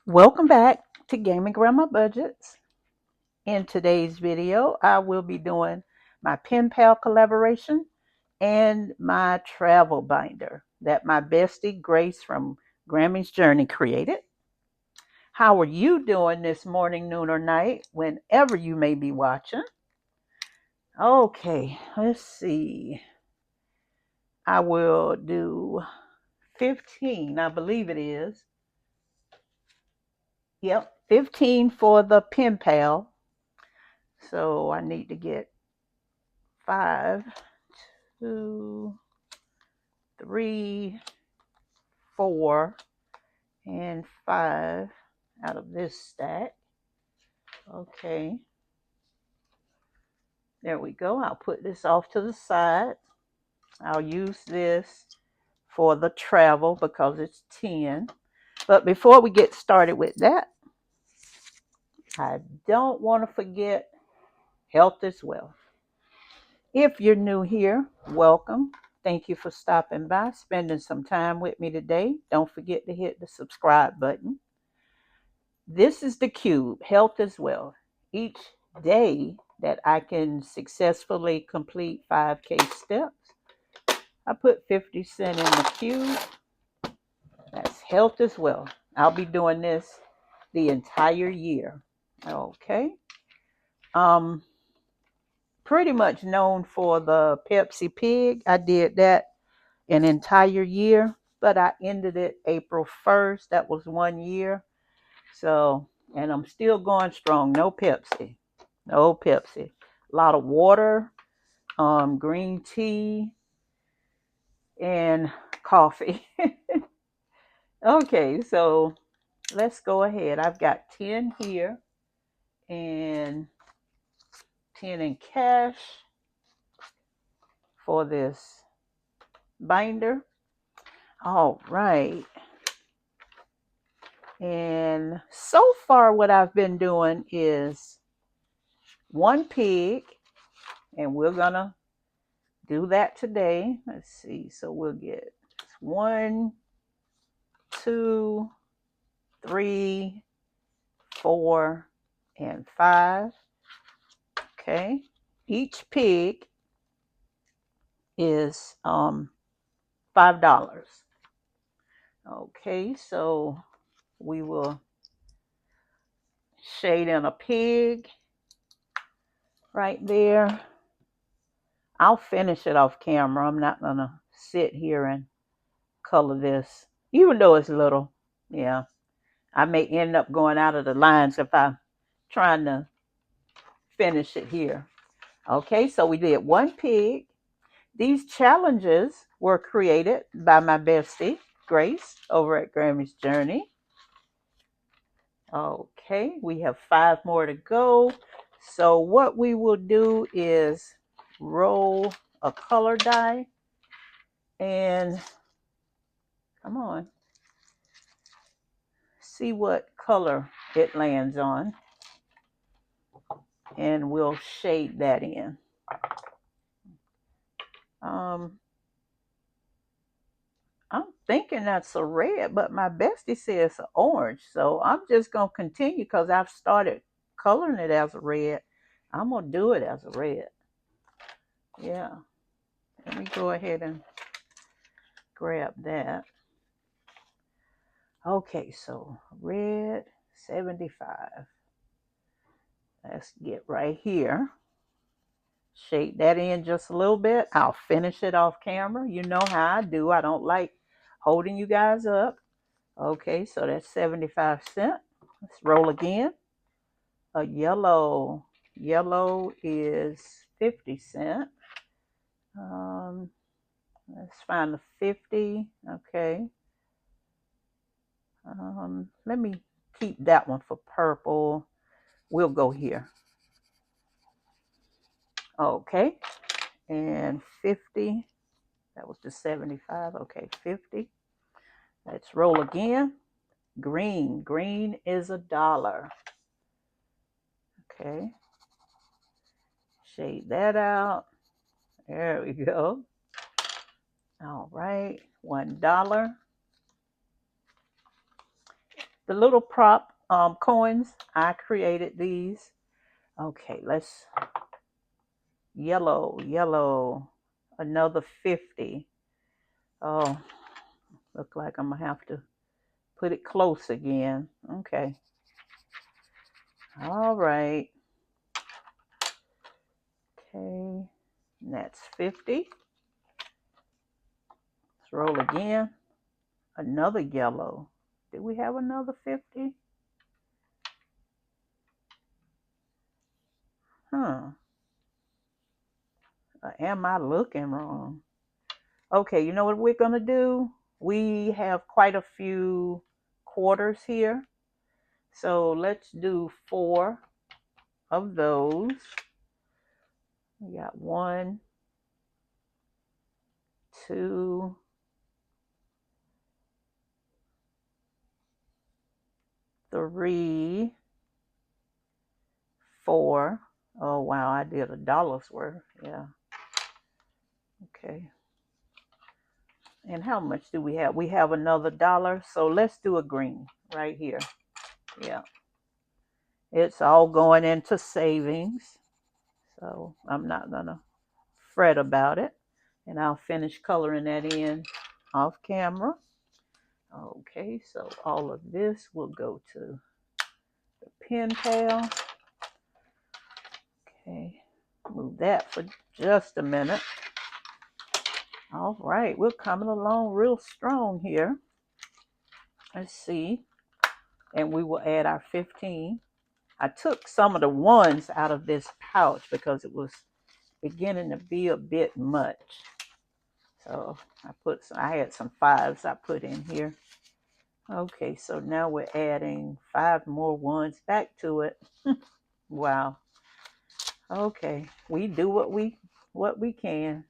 Welcome back to Gaming Grandma Budgets. In today's video, I will be doing my pen pal collaboration and my travel binder that my bestie Grace from Grammisjourney created. How are you doing this morning, noon, or night, whenever you may be watching? Okay, let's see. I will do 15, I believe it is. Yep, 15 for the pen pal. So I need to get 5, 2, 3, 4, and 5 out of this stack. Okay. There we go. I'll put this off to the side. I'll use this for the travel because it's 10. But before we get started with that, I don't want to forget health is wealth. If you're new here, welcome. Thank you for stopping by, spending some time with me today. Don't forget to hit the subscribe button. This is the cube, health is wealth. Each day that I can successfully complete 5K steps, I put 50 cents in the cube. That's health is wealth. I'll be doing this the entire year. Okay. Pretty much known for the Pepsi Pig. I did that an entire year, but I ended it April 1st. That was 1 year. So, and I'm still going strong. No Pepsi. No Pepsi. A lot of water, green tea, and coffee. Okay, so let's go ahead. I've got 10 here and 10 in cash for this binder. All right. And so far what I've been doing is 1 pig, and we're gonna do that today. Let's see. So we'll get 1, 2, 3, 4, and 5. Okay. Each pig is $5. Okay, so we will shade in a pig right there. I'll finish it off camera. I'm not gonna sit here and color this, even though it's little. Yeah, I may end up going out of the lines if I'm trying to finish it here. Okay, so we did 1 pig. These challenges were created by my bestie, Grace, over at Grammisjourney. Okay, we have 5 more to go. So what we will do is roll a color die and come on, see what color it lands on, and we'll shade that in. I'm thinking that's a red, but my bestie says it's an orange. So I'm just going to continue because I've started coloring it as a red. I'm going to do it as a red. Yeah. Let me go ahead and grab that. Okay, so red 75. Let's get right here. Shade that in just a little bit. I'll finish it off camera. You know how I do. I don't like holding you guys up. Okay, so that's 75 cents. Let's roll again. A yellow. Yellow is 50 cents. Let's find the 50. Okay. Let me keep that one for purple. We'll go here. Okay. And 50. That was the 75. Okay, 50. Let's roll again. Green. Green is $1. Okay. Shade that out. There we go. All right. $1. The little prop coins, I created these. Okay, let's yellow. Another 50. Oh, look like I'm gonna have to put it close again. Okay. All right. Okay. And that's 50. Let's roll again. Another yellow. Did we have another 50? Huh. Am I looking wrong? Okay, you know what we're going to do? We have quite a few quarters here. So let's do 4 of those. We got 1, 2, 3, 4. Oh, wow, I did $1's worth. Yeah. Okay. And how much do we have? We have another $1. So let's do a green right here. Yeah. It's all going into savings. So I'm not going to fret about it. And I'll finish coloring that in off camera. Okay, so all of this will go to the pen pal. Okay, move that for just a minute. All right, we're coming along real strong here. Let's see. And we will add our 15. I took some of the ones out of this pouch because it was beginning to be a bit much. So I had some 5s I put in here. Okay, so now we're adding 5 more ones back to it. Wow. Okay, we do what we can.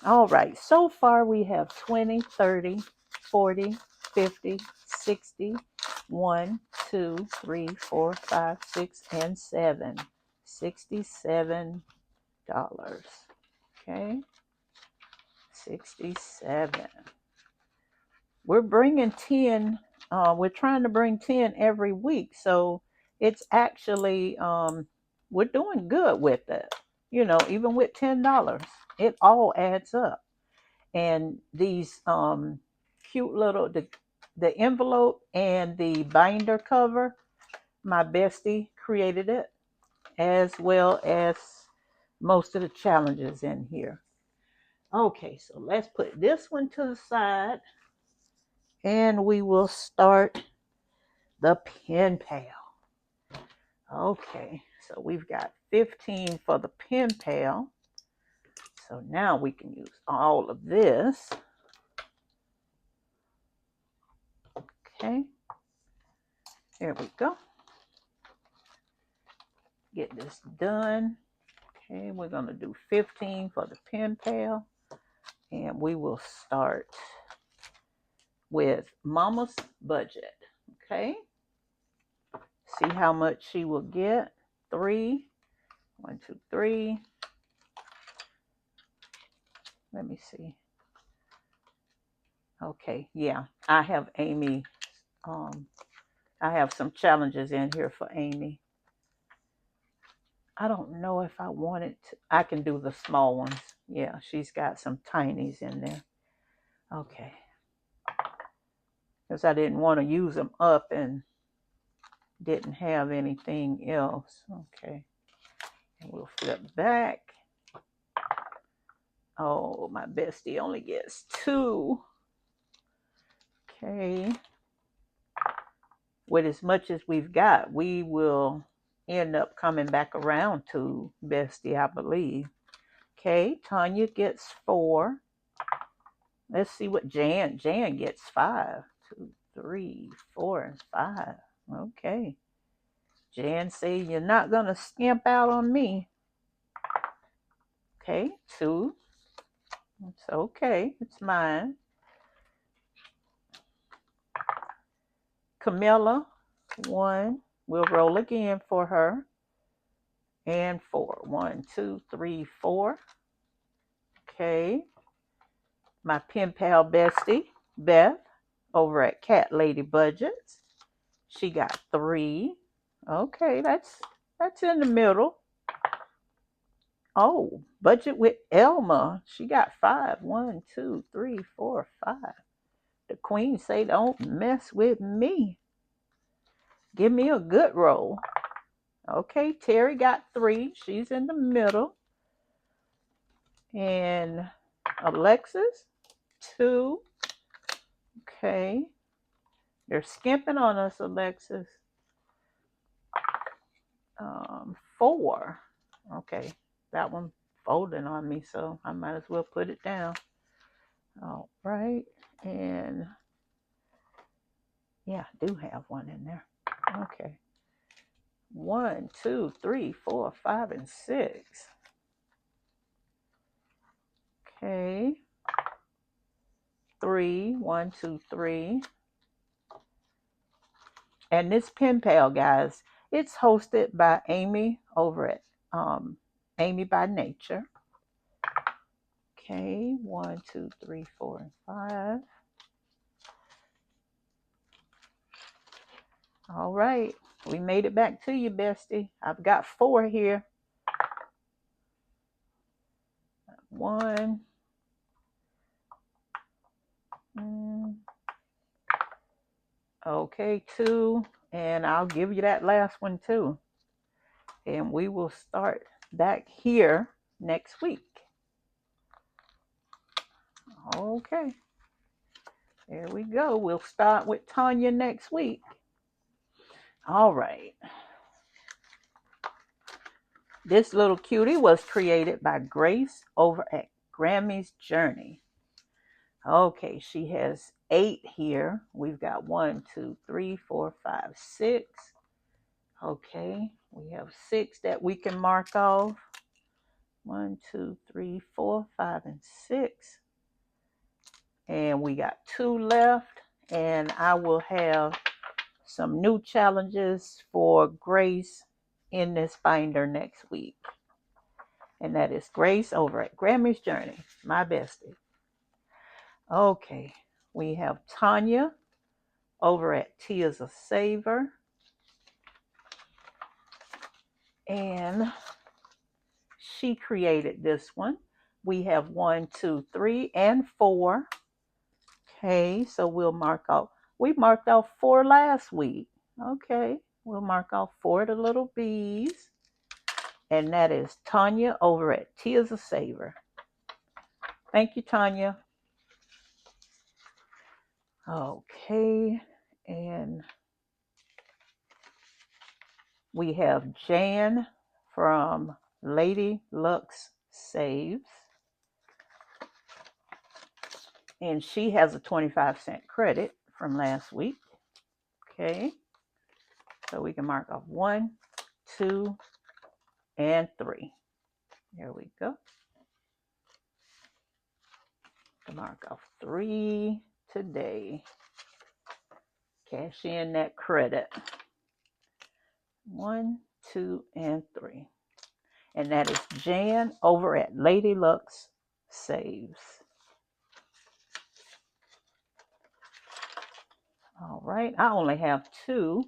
All right, so far we have 20, 30, 40, 50, 60, 1, 2, 3, 4, 5, 6, and 7. $67. Okay, 67. We're bringing 10. We're trying to bring 10 every week, so it's actually we're doing good with it. You know, even with $10, it all adds up. And these cute little the envelope and the binder cover, my bestie created it, as well as most of the challenges in here. Okay, so let's put this one to the side. And we will start the pen pal. Okay, so we've got 15 for the pen pal. So now we can use all of this. Okay, there we go. Get this done. Okay, we're going to do 15 for the pen pal. And we will start with Mama's budget. Okay, see how much she will get. 3. 1, 2, 3. Let me see. Okay, yeah, I have Amy. I have some challenges in here for Amy. I don't know if I wanted to. I can do the small ones. Yeah, she's got some tinies in there. Okay. Because I didn't want to use them up and didn't have anything else. Okay. And we'll flip back. Oh, my bestie only gets 2. Okay. With as much as we've got, we will end up coming back around to bestie, I believe. Okay, Tonya gets 4. Let's see what Jan gets. 5, 2, 3, 4, and 5. Okay. Jan say you're not going to skimp out on me. Okay, 2. It's okay. It's mine. Camilla, 1. We'll roll again for her. And 4. 1, 2, 3, 4. Okay. My pen pal bestie, Beth, over at Cat Lady Budgets. She got 3. Okay, that's in the middle. Oh, Budget with Elma. She got 5. 1, 2, 3, 4, 5. The queen say, don't mess with me. Give me a good roll. Okay, Teri got 3. She's in the middle. And Alexis, 2. Okay. They're skimping on us, Alexis. 4. Okay. That one folding on me, so I might as well put it down. All right. And yeah, I do have one in there. Okay. 1, 2, 3, 4, 5, and 6. Okay. 3. 1, 2, 3. And this pen pal, guys, it's hosted by Amy over at amybynature. Okay, 1, 2, 3, 4, and 5. All right, we made it back to you, bestie. I've got 4 here. 1. Okay, 2. And I'll give you that last one too. And we will start back here next week. Okay. There we go. We'll start with Tonya next week. All right. This little cutie was created by Grace over at Grammisjourney. Okay, she has 8 here. We've got 1, 2, 3, 4, 5, 6. Okay, we have 6 that we can mark off. 1, 2, 3, 4, 5, and 6. And we got 2 left. And I will have some new challenges for Grace in this binder next week. And that is Grace over at Grammisjourney, my bestie. Okay, we have Tonya over at Teeri ItisnottoolateTeri. And she created this one. We have 1, 2, 3, and 4. Okay, so we'll mark off. We marked off 4 last week. Okay, we'll mark off 4 of the little bees. And that is Tonya over at Teeri ItisnottoolateTeri. Thank you, Tonya. Okay, and we have Jan from Lady Lux Saves. And she has a 25-cent credit from last week. Okay, so we can mark off 1, 2, and 3. There we go. Mark off 3 today. Cash in that credit. 1, 2, and 3. And that is Jan over at Lady Lux Saves. All right, I only have 2.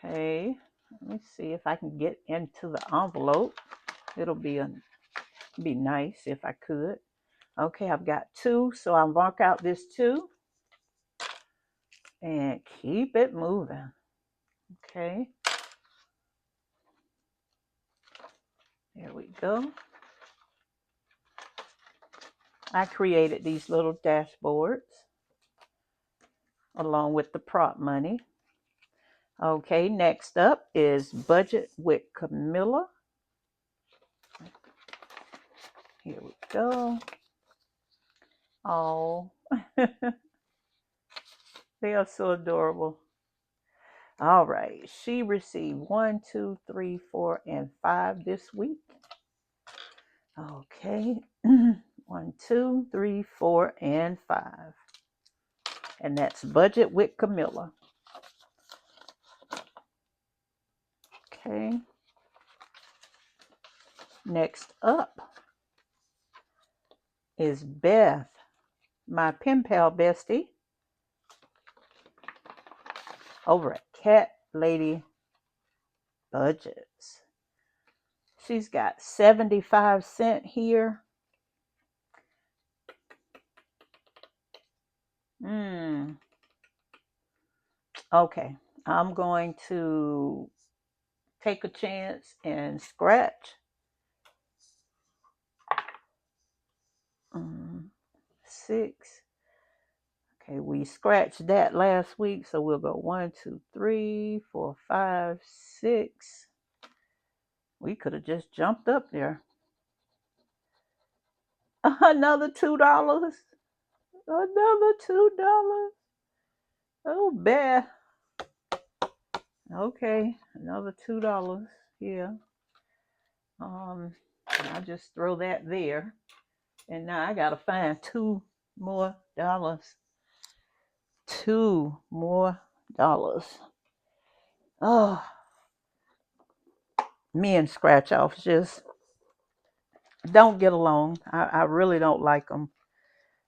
Okay, let me see if I can get into the envelope. It'll be nice if I could. Okay, I've got 2, so I'll mark out this 2 and keep it moving. Okay, there we go. I created these little dashboards along with the prop money. Okay, next up is Budget with Camilla. Here we go. Oh, They are so adorable. All right. She received 1, 2, 3, 4, and 5 this week. Okay. 1, 2, 3, 4, and 5. And that's Budget with Camilla. Okay. Next up is Beth, my pen pal bestie, over at Cat Lady Budgets. She's got 75 cents here. Okay. I'm going to take a chance and scratch. 6. Okay, we scratched that last week, so we'll go 1, 2, 3, 4, 5, 6. We could have just jumped up there. Another $2. Another $2. Oh, Beth. Okay, another $2 here. I'll just throw that there. And now I gotta find $2 more. $2 more. Oh, me and scratch offs just don't get along. I really don't like them,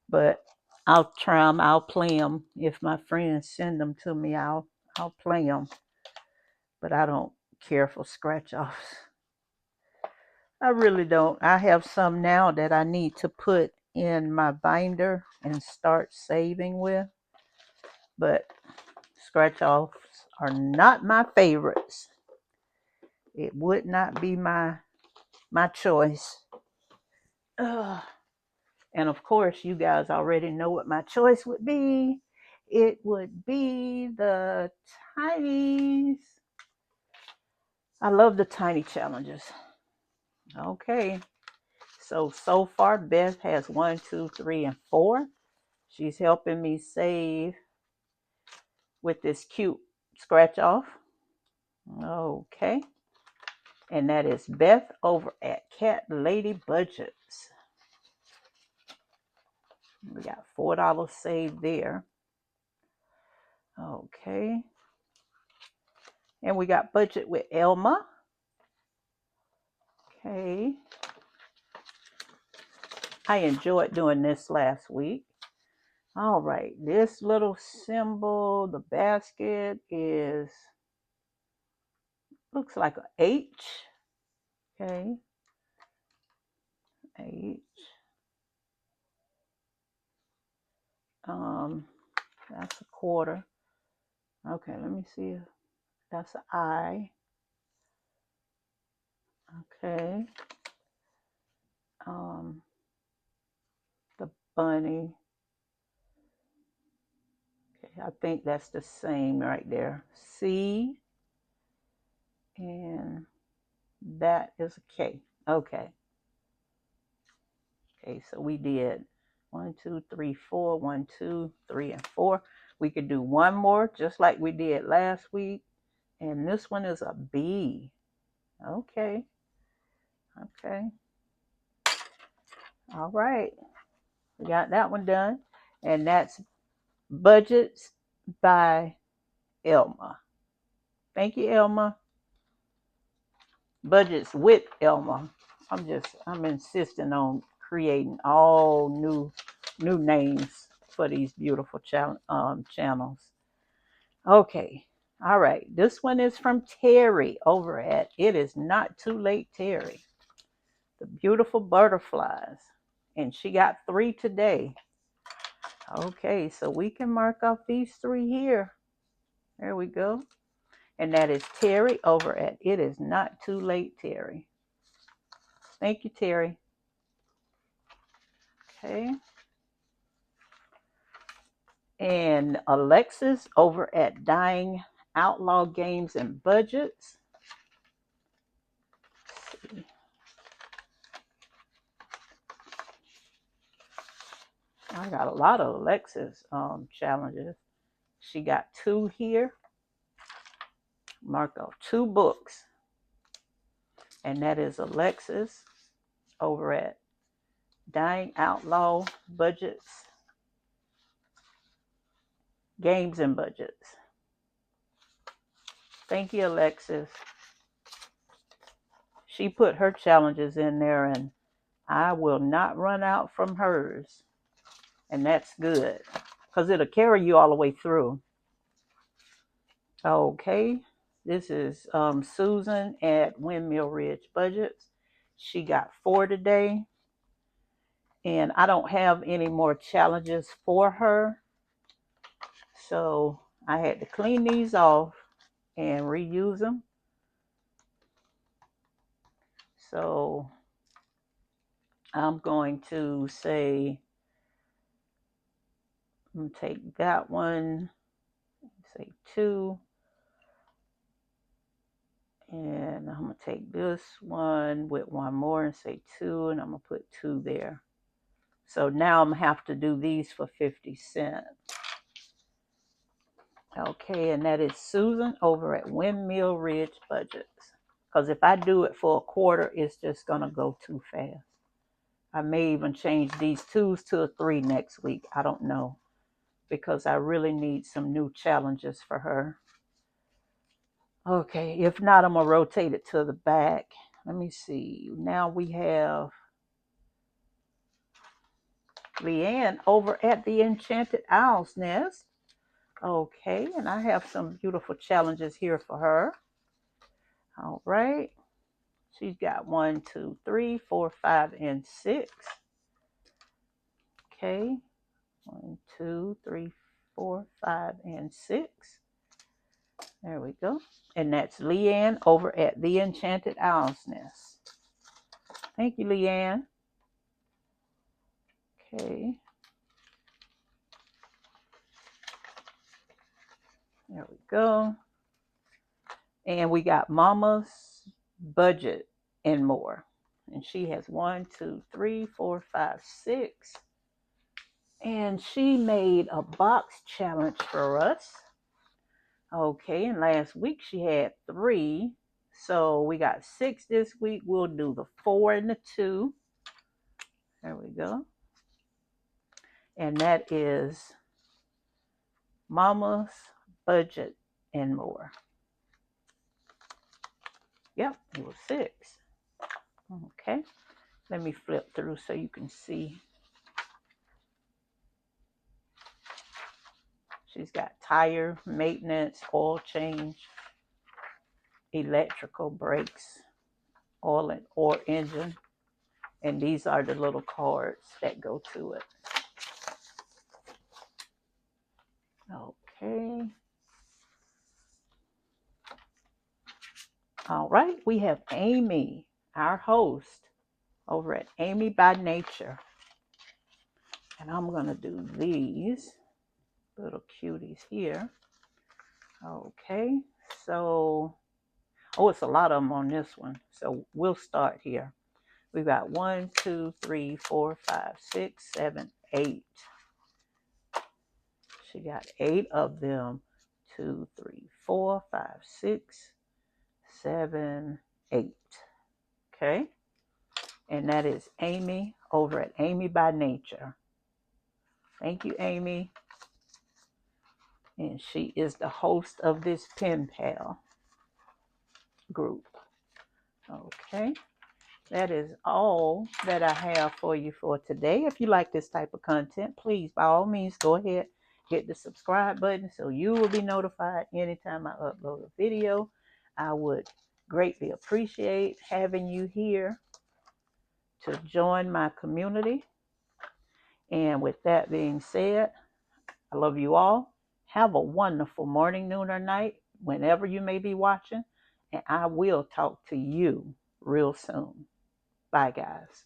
but I'll try them. I'll play them. If my friends send them to me, I'll play them. But I don't care for scratch offs. I really don't. I have some now that I need to put in my binder and start saving with. But scratch offs are not my favorites. It would not be my choice. Ugh. And of course, you guys already know what my choice would be. It would be the tinies. I love the tiny challenges. Okay. So far, Beth has 1, 2, 3, and 4. She's helping me save with this cute scratch off. Okay. And that is Beth over at Cat Lady Budgets. We got $4 saved there. Okay. And we got Budget with Elma. Okay. I enjoyed doing this last week. All right. This little symbol, the basket looks like an H. Okay. H. That's a quarter. Okay, let me see. That's an I. Okay. The bunny. Okay, I think that's the same right there. C. And that is a K. Okay. Okay, so we did 1, 2, 3, 4. 1, 2, 3, and 4. We could do one more just like we did last week. And this one is a B. Okay. Okay. All right. We got that one done. And that's Budgets by Elma. Thank you, Elma. Budgets with Elma. I'm insisting on creating all new names for these beautiful channels. Okay. All right. This one is from Teri over at It Is Not Too Late Teri. The beautiful butterflies. And she got 3 today. Okay, so we can mark off these 3 here. There we go. And that is Teri over at It Is Not Too Late Teri. Thank you, Teri. Okay. And Alexis over at Dying Outlaw Games and Budgets. Let's see. I got a lot of Alexis challenges. She got 2 here. Mark off 2 books. And that is Alexis over at Dying Outlaw Budgets, Games and Budgets. Thank you, Alexis. She put her challenges in there, and I will not run out from hers. And that's good, because it'll carry you all the way through. Okay, this is Susan at Windmill Ridge Budgets. She got 4 today. And I don't have any more challenges for her. So I had to clean these off and reuse them. So I'm going to say, I'm going to take that one, say 2. And I'm going to take this one with 1 more and say 2. And I'm going to put 2 there. So now I'm going to have to do these for 50 cents. Okay, and that is Susan over at Windmill Ridge Budgets. Because if I do it for a quarter, it's just going to go too fast. I may even change these 2s to a 3 next week. I don't know. Because I really need some new challenges for her. Okay, if not, I'm going to rotate it to the back. Let me see. Now we have LeAnn over at the Enchanted Owl's Nest. Okay, and I have some beautiful challenges here for her. All right. She's got 1, 2, 3, 4, 5, and 6. Okay. 1, 2, 3, 4, 5, and 6. There we go. And that's LeAnn over at the Enchanted Owl's Nest. Thank you, LeAnn. Okay. There we go. And we got Mama's Budget and More. And she has 1, 2, 3, 4, 5, 6. And she made a box challenge for us. Okay, and last week she had 3. So we got 6 this week. We'll do the 4 and the 2. There we go. And that is Mama's Budget and More. Yep, it was 6. Okay, let me flip through so you can see. She's got tire maintenance, oil change, electrical brakes, oil or engine. And these are the little cards that go to it. Okay. All right, we have Amy, our host, over at amybynature. And I'm going to do these little cuties here. Okay, so, it's a lot of them on this one. So we'll start here. We've got 1, 2, 3, 4, 5, 6, 7, 8. She got 8 of them. 2, 3, 4, 5, 6, 7, 8. Okay. And that is Amy over at amybynature. Thank you, Amy. And she is the host of this pen pal group. Okay. That is all that I have for you for today. If you like this type of content, please, by all means, go ahead, hit the subscribe button so you will be notified anytime I upload a video. I would greatly appreciate having you here to join my community. And with that being said, I love you all. Have a wonderful morning, noon, or night, whenever you may be watching. And I will talk to you real soon. Bye, guys.